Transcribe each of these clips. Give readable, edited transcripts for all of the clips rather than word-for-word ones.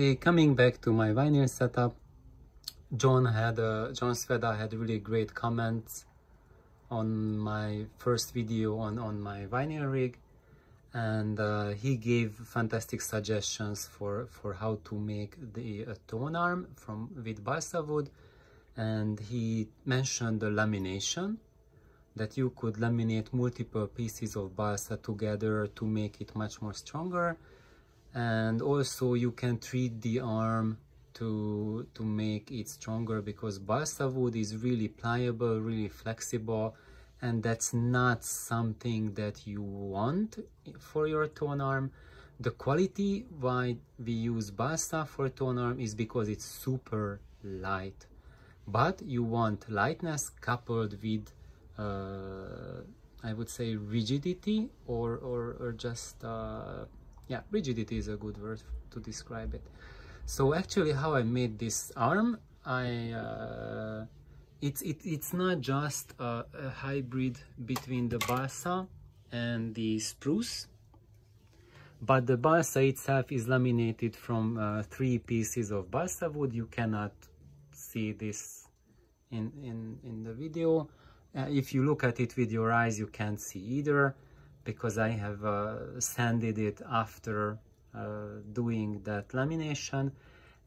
Hey, coming back to my vinyl setup, John Sveda had really great comments on my first video on my vinyl rig, and he gave fantastic suggestions for how to make the tone arm with balsa wood. And he mentioned the lamination, that you could laminate multiple pieces of balsa together to make it much more stronger. And also you can treat the arm to make it stronger, because balsa wood is really pliable, really flexible, and that's not something that you want for your tone arm. The quality why we use balsa for tone arm is because it's super light, but you want lightness coupled with I would say rigidity, or just yeah, rigidity is a good word to describe it. So actually how I made this arm, it's not just a hybrid between the balsa and the spruce, but the balsa itself is laminated from 3 pieces of balsa wood. You cannot see this in the video. If you look at it with your eyes, you can't see either, because I have sanded it after doing that lamination,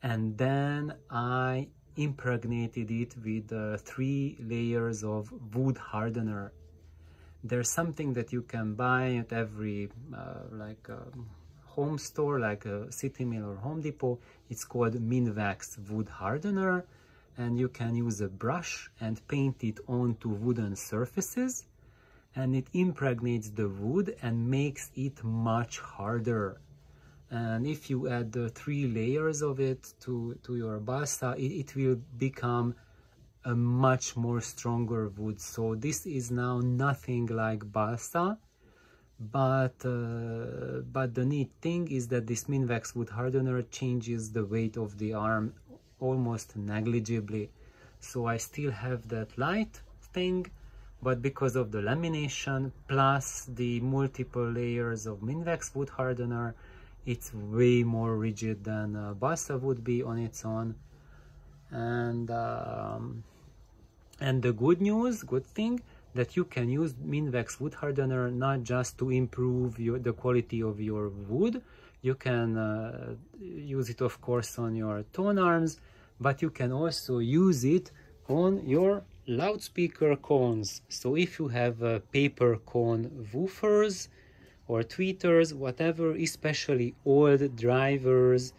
and then I impregnated it with 3 layers of wood hardener. There's something that you can buy at every home store, like a City Mill or Home Depot. It's called Minwax wood hardener, and you can use a brush and paint it onto wooden surfaces, and it impregnates the wood and makes it much harder. And if you add the 3 layers of it to your balsa, it will become a much more stronger wood. So this is now nothing like balsa, but the neat thing is that this Minwax wood hardener changes the weight of the arm almost negligibly. So I still have that light thing, but because of the lamination plus the multiple layers of Minwax wood hardener, it's way more rigid than balsa would be on its own. And the good thing, that you can use Minwax wood hardener not just to improve the quality of your wood. You can use it, of course, on your tone arms, but you can also use it on your loudspeaker cones. So if you have paper cone woofers or tweeters, whatever, especially old drivers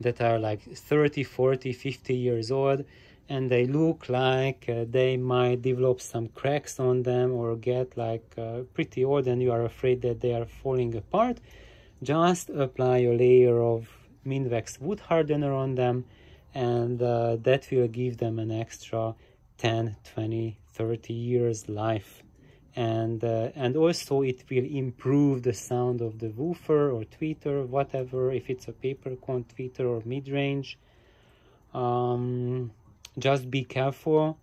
that are like 30, 40, 50 years old, and they look like they might develop some cracks on them or get like pretty old, and you are afraid that they are falling apart, just apply a layer of Minwax wood hardener on them, and that will give them an extra 10, 20, 30 years life. And also it will improve the sound of the woofer or tweeter, whatever, if it's a paper cone tweeter or mid-range. Just be careful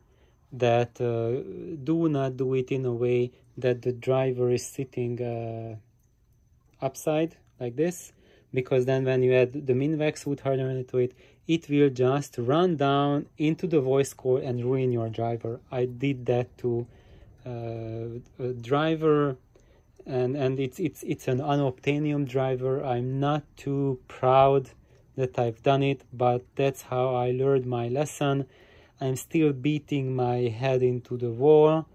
that do not do it in a way that the driver is sitting upside like this, because then when you add the Minwax wood hardener to it, it will just run down into the voice core and ruin your driver. I did that to a driver, and it's an unobtainium driver. I'm not too proud that I've done it, but that's how I learned my lesson. I'm still beating my head into the wall,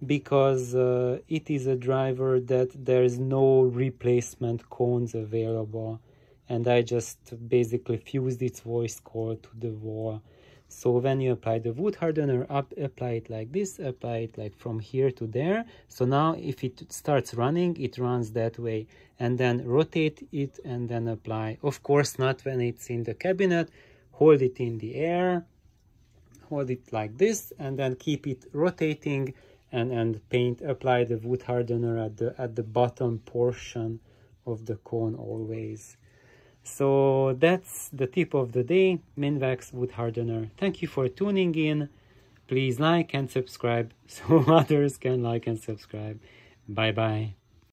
because it is a driver that there's no replacement cones available, and I just basically fused its voice core to the wall. So when you apply the wood hardener, apply it like this, apply it like from here to there. So now if it starts running, it runs that way, and then rotate it and then apply. Of course, not when it's in the cabinet. Hold it in the air, hold it like this, and then keep it rotating, and apply the wood hardener at the bottom portion of the cone always. So that's the tip of the day, Minwax wood hardener. Thank you for tuning in. Please like and subscribe so others can like and subscribe. Bye bye.